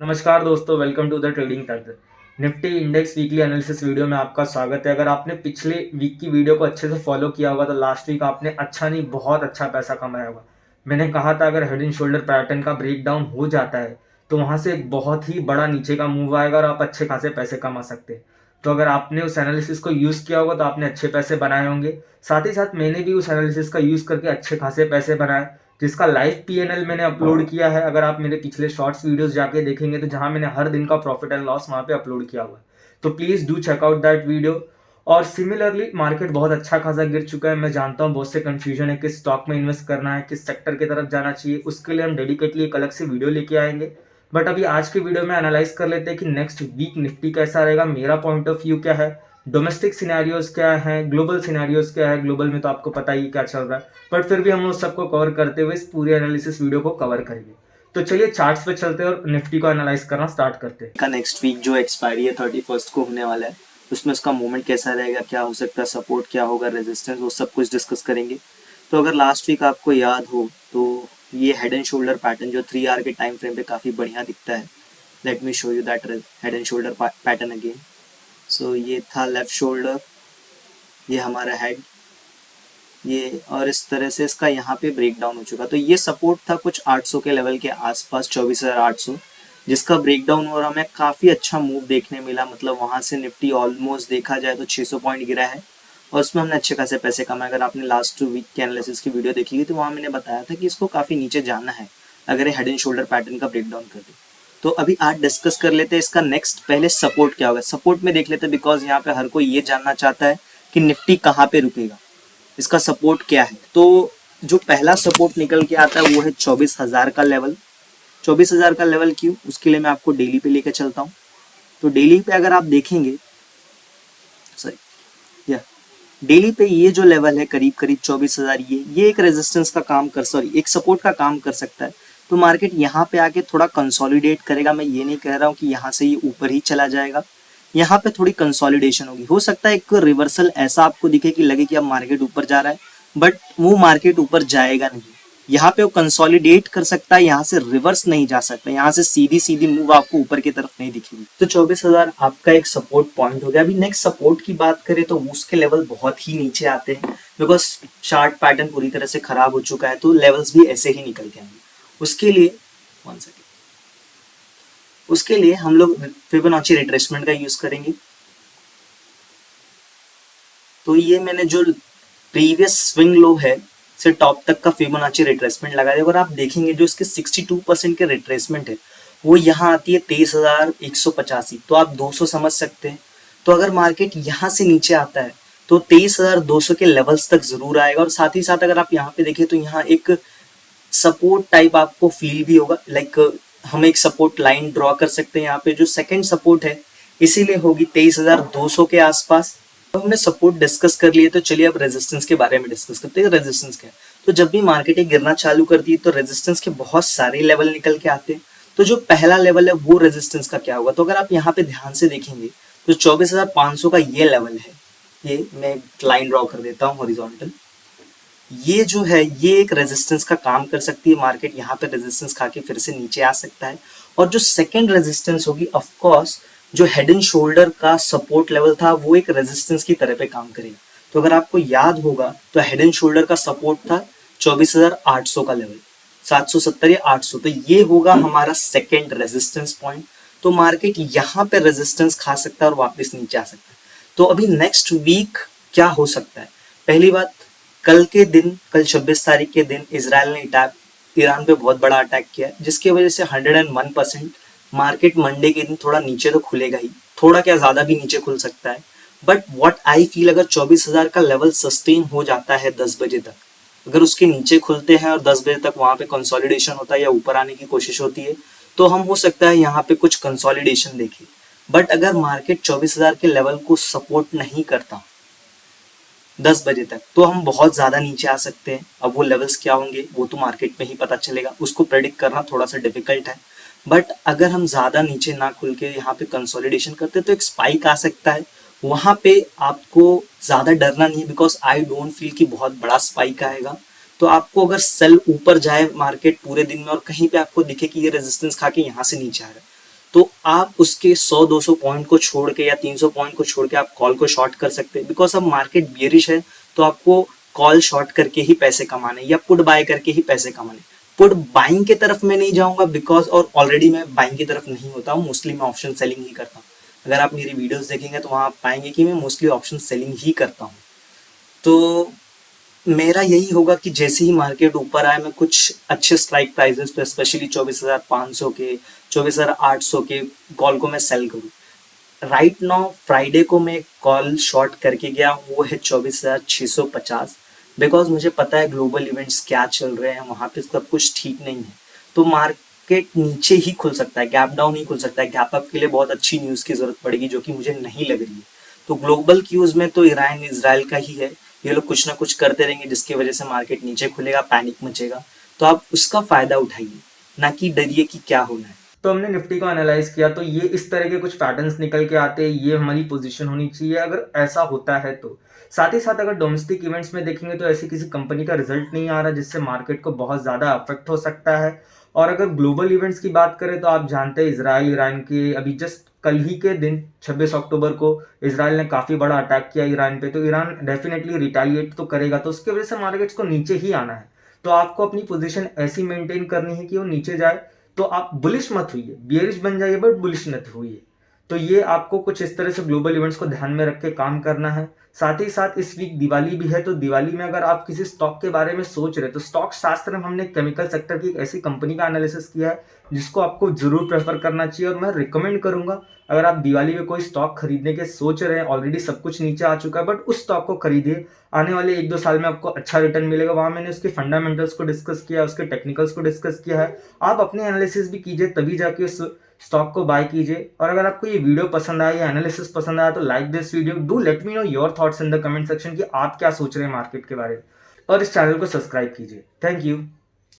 नमस्कार दोस्तों, welcome to the trading तंत्र। Nifty index weekly analysis video में आपका स्वागत है। अगर आपने पिछले वीक की वीडियो को अच्छे से फॉलो किया होगा तो लास्ट वीक आपने अच्छा नहीं बहुत अच्छा पैसा कमाया होगा। मैंने कहा था अगर हेड एंड शोल्डर पैटर्न का ब्रेक डाउन हो जाता है तो वहां से एक बहुत ही बड़ा नीचे का मूव आएगा और आप अच्छे खासे पैसे कमा सकते हैं। तो अगर आपने उस एनालिसिस को यूज़ किया होगा तो आपने अच्छे पैसे बनाए होंगे। साथ ही साथ मैंने भी उस एनालिसिस का यूज़ करके अच्छे खासे पैसे बनाए, जिसका लाइव पीएनएल मैंने अपलोड किया है। अगर आप मेरे पिछले शॉर्ट्स वीडियोस जाके देखेंगे तो जहां मैंने हर दिन का प्रॉफिट एंड लॉस वहां पे अपलोड किया हुआ है, तो please do check out that video. और सिमिलरली मार्केट बहुत अच्छा खासा गिर चुका है। मैं जानता हूँ बहुत से कंफ्यूजन है, किस स्टॉक में इन्वेस्ट करना है, किस सेक्टर की तरफ जाना चाहिए। उसके लिए हम डेडिकेटली एक अलग से वीडियो लेके आएंगे। बट अभी आज के वीडियो में एनालाइज कर लेते हैं कि नेक्स्ट वीक निफ्टी कैसा रहेगा, मेरा पॉइंट ऑफ व्यू क्या है, डोमेस्टिक सिनेरियोज क्या है, ग्लोबल सिनेरियोज क्या है। ग्लोबल में तो आपको पता ही क्या चल रहा है, बट फिर भी हम उस सबको कवर करते हुए इस पूरे एनालिसिस वीडियो को कवर करेंगे। तो चलिए चार्ट्स पे चलते हैं और निफ्टी को एनालाइज करना स्टार्ट करते हैं। का नेक्स्ट वीक जो एक्सपायरी है 31st को होने वाला है, उसमें उसका मूवमेंट कैसा रहेगा, क्या हो सकता है, सपोर्ट क्या होगा, रेजिस्टेंस, वो सब कुछ डिस्कस करेंगे। तो अगर लास्ट वीक आपको याद हो तो ये हेड एंड शोल्डर पैटर्न जो 3 आवर के टाइम फ्रेम पे काफ़ी बढ़िया दिखता है। Let me show you that head and shoulder pattern again. So ये था लेफ्ट शोल्डर, ये हमारा हेड, ये और इस तरह से इसका यहाँ पे ब्रेक डाउन हो चुका। तो ये सपोर्ट था कुछ 800 के लेवल के आसपास, 24,800, जिसका ब्रेक डाउन हो रहा, हमें काफ़ी अच्छा मूव देखने मिला। मतलब वहाँ से निफ्टी ऑलमोस्ट देखा जाए तो 600 पॉइंट गिरा है और उसमें हमने अच्छे खासे पैसे कमाए। अगर आपने लास्ट वीक के एनालिसिस की वीडियो देखी थी तो वहाँ मैंने बताया था कि इसको काफ़ी नीचे जाना है अगर ये हेड एंड शोल्डर पैटर्न का ब्रेक डाउन कर दे। तो अभी आज डिस्कस कर लेते हैं इसका नेक्स्ट, पहले सपोर्ट क्या होगा। सपोर्ट में देख लेते हैं बिकॉज यहाँ पे हर कोई ये जानना चाहता है कि निफ्टी कहाँ पे रुकेगा, इसका सपोर्ट क्या है। तो जो पहला सपोर्ट निकल के आता है वो है 24,000 का लेवल। 24,000 का लेवल क्यों, उसके लिए मैं आपको डेली पे लेकर चलता हूँ। तो डेली पे अगर आप देखेंगे, सॉरी या डेली पे ये जो लेवल है करीब करीब 24,000, ये एक रेजिस्टेंस का काम कर, सॉरी एक सपोर्ट का काम कर सकता है। तो मार्केट यहाँ पे आके थोड़ा कंसोलिडेट करेगा। मैं ये नहीं कह रहा हूँ कि यहाँ से ये ऊपर ही चला जाएगा, यहाँ पे थोड़ी कंसोलिडेशन होगी। हो सकता है एक रिवर्सल ऐसा आपको दिखे कि लगे कि अब मार्केट ऊपर जा रहा है, बट वो मार्केट ऊपर जाएगा नहीं। यहाँ पे वो कंसोलिडेट कर सकता है, यहाँ से रिवर्स नहीं जा सकता, यहाँ से सीधी सीधी मूव आपको ऊपर की तरफ नहीं दिखेगी। तो 24,000 आपका एक सपोर्ट पॉइंट हो गया। अभी नेक्स्ट सपोर्ट की बात करें तो उसके लेवल बहुत ही नीचे आते हैं बिकॉज चार्ट पैटर्न पूरी तरह से खराब हो चुका है, तो लेवल्स भी ऐसे ही निकल के आएंगे। उसके लिए हम लोग फिबोनाची रिट्रेसमेंट का यूज करेंगे। तो ये मैंने जो प्रीवियस स्विंग लो है से टॉप तक का फिबोनाची रिट्रेसमेंट लगा दिया। अगर आप देखेंगे जो इसके 62% के रिट्रेसमेंट है वो यहाँ आती है 23,185। तो आप 200 समझ सकते हैं। तो अगर मार्केट यहाँ से नीचे आता है तो 23,200 के लेवल्स तक जरूर आएगा। और साथ ही साथ अगर आप यहाँ पे देखें तो यहाँ एक सपोर्ट टाइप आपको फील भी होगा, लाइक हम एक सपोर्ट लाइन ड्रॉ कर सकते हैं। यहाँ पे जो सेकंड सपोर्ट है इसीलिए होगी 23,200 के आसपास। तो हमने सपोर्ट डिस्कस कर लिए, तो चलिए अब रेजिस्टेंस के बारे में डिस्कस करते हैं। रेजिस्टेंस क्या है, तो जब भी मार्केट गिरना चालू करती है तो रेजिस्टेंस के बहुत सारे लेवल निकल के आते हैं। तो जो पहला लेवल है वो रेजिस्टेंस का क्या होगा, तो अगर आप यहाँ पे ध्यान से देखेंगे तो 24,500 का ये लेवल है। ये मैं लाइन ड्रॉ कर देता हूँ हॉरिजॉन्टल। ये जो है ये एक रेजिस्टेंस का काम कर सकती है। मार्केट यहाँ पे रेजिस्टेंस खा के फिर से नीचे आ सकता है। और जो सेकंड रेजिस्टेंस होगी, ऑफ कोर्स जो हेड एंड शोल्डर का सपोर्ट लेवल था वो एक रेजिस्टेंस की तरह पे काम करेगा। तो अगर आपको याद होगा तो हेड एंड शोल्डर का सपोर्ट था 24,800 का लेवल, 770 या 800। तो ये होगा हमारा सेकेंड रेजिस्टेंस पॉइंट। तो मार्केट यहाँ पे रेजिस्टेंस खा सकता है और वापस नीचे आ सकता है। तो अभी नेक्स्ट वीक क्या हो सकता है, पहली बात, कल 26 तारीख के दिन इजराइल ने ईरान पे बहुत बड़ा अटैक किया जिसकी वजह से 101% मार्केट मंडे के दिन थोड़ा नीचे तो खुलेगा ही, थोड़ा क्या ज्यादा भी नीचे खुल सकता है। बट व्हाट आई फील, अगर 24,000 का लेवल सस्टेन हो जाता है 10 बजे तक, अगर उसके नीचे खुलते हैं और 10 बजे तक वहां पे कंसोलिडेशन होता है या ऊपर आने की कोशिश होती है तो हम हो सकता है यहाँ पे कुछ कंसोलिडेशन देखें। बट अगर मार्केट 24,000 के लेवल को सपोर्ट नहीं करता 10 बजे तक तो हम बहुत ज्यादा नीचे आ सकते हैं। अब वो लेवल्स क्या होंगे वो तो मार्केट में ही पता चलेगा, उसको प्रेडिक्ट करना थोड़ा सा डिफिकल्ट है। बट अगर हम ज्यादा नीचे ना खुल के यहाँ पे कंसोलिडेशन करते तो एक स्पाइक आ सकता है। वहां पे आपको ज्यादा डरना नहीं है बिकॉज आई डोंट फील कि बहुत बड़ा स्पाइक आएगा। तो आपको अगर सेल ऊपर जाए मार्केट पूरे दिन में और कहीं पे आपको दिखे कि ये रेजिस्टेंस खा के यहाँ से नीचे आ रहा है तो आप उसके 100-200 पॉइंट को छोड़ के या 300 पॉइंट को छोड़ के आप कॉल को शॉर्ट कर सकते हैं, बिकॉज अब मार्केट बियरिश है, तो आपको कॉल शॉर्ट करके ही पैसे कमाने या पुट बाय करके ही पैसे कमाने। पुट बाइंग की तरफ मैं नहीं जाऊंगा बिकॉज, और ऑलरेडी मैं बाइंग की तरफ नहीं होता हूँ, मोस्टली मैं ऑप्शन सेलिंग ही करता हूँ। अगर आप मेरी वीडियोस देखेंगे तो वहाँ आप पाएंगे कि मैं मोस्टली ऑप्शन सेलिंग ही करता हूँ। तो मेरा यही होगा कि जैसे ही मार्केट ऊपर आए मैं कुछ अच्छे स्ट्राइक प्राइजेस पे, स्पेशली 24,500 के, 24,800 के कॉल को मैं सेल करूँ। राइट नाउ फ्राइडे को मैं कॉल शॉर्ट करके गया, वो है 24,650, बिकॉज मुझे पता है ग्लोबल इवेंट्स क्या चल रहे हैं, वहाँ पे सब कुछ ठीक नहीं है। तो मार्केट नीचे ही खुल सकता है, गैप डाउन ही खुल सकता है। गैप अप के लिए बहुत अच्छी न्यूज़ की जरूरत पड़ेगी, जो कि मुझे नहीं लग रही है। तो ग्लोबल क्यूज में तो ईरान इजराइल का ही है, ये लोग कुछ ना कुछ करते रहेंगे जिसकी वजह से मार्केट नीचे खुलेगा, पैनिक मचेगा। तो आप उसका फायदा उठाइए, ना कि डरिए कि क्या होना है। तो हमने निफ्टी को एनालाइज किया, तो ये इस तरह के कुछ पैटर्न्स निकल के आते हैं, ये हमारी पोजीशन होनी चाहिए अगर ऐसा होता है तो। साथ ही साथ अगर डोमेस्टिक इवेंट्स में देखेंगे तो ऐसी किसी कंपनी का रिजल्ट नहीं आ रहा जिससे मार्केट को बहुत ज़्यादा अफेक्ट हो सकता है। और अगर ग्लोबल इवेंट्स की बात करें तो आप जानते हैं इसराइल ईरान के अभी जस्ट कल ही के दिन 26 अक्टूबर को इसराइल ने काफ़ी बड़ा अटैक किया ईरान पे, तो ईरान डेफिनेटली रिटेलिएट तो करेगा, तो उसकी वजह से मार्केट्स को नीचे ही आना है। तो आपको अपनी पोजीशन ऐसी मेंटेन करनी है कि वो नीचे जाए, तो आप बुलिश मत हुइए, बियरिश बन जाइए बट बुलिश मत हुइए। तो ये आपको कुछ इस तरह से ग्लोबल इवेंट्स को ध्यान में रख के काम करना है। साथ ही साथ इस वीक दिवाली भी है, तो दिवाली में अगर आप किसी स्टॉक के बारे में सोच रहे हैं तो स्टॉक शास्त्र में हमने केमिकल सेक्टर की एक ऐसी कंपनी का एनालिसिस किया है जिसको आपको जरूर प्रेफर करना चाहिए। और मैं रिकमेंड करूंगा, अगर आप दिवाली में कोई स्टॉक खरीदने के सोच रहे हैं, ऑलरेडी सब कुछ नीचे आ चुका है, बट उस स्टॉक को खरीदिए, आने वाले 1-2 साल में आपको अच्छा रिटर्न मिलेगा। वहां मैंने उसके फंडामेंटल्स को डिस्कस किया, उसके टेक्निकल्स को डिस्कस किया है। आप अपने एनालिसिस भी कीजिए, तभी जाके उस स्टॉक को बाय कीजिए। और अगर आपको ये वीडियो पसंद आया या एनालिसिस पसंद आया तो like this video, do let me know your thoughts in the comment section कि आप क्या सोच रहे हैं मार्केट के बारे में, और इस चैनल को सब्सक्राइब कीजिए। Thank you.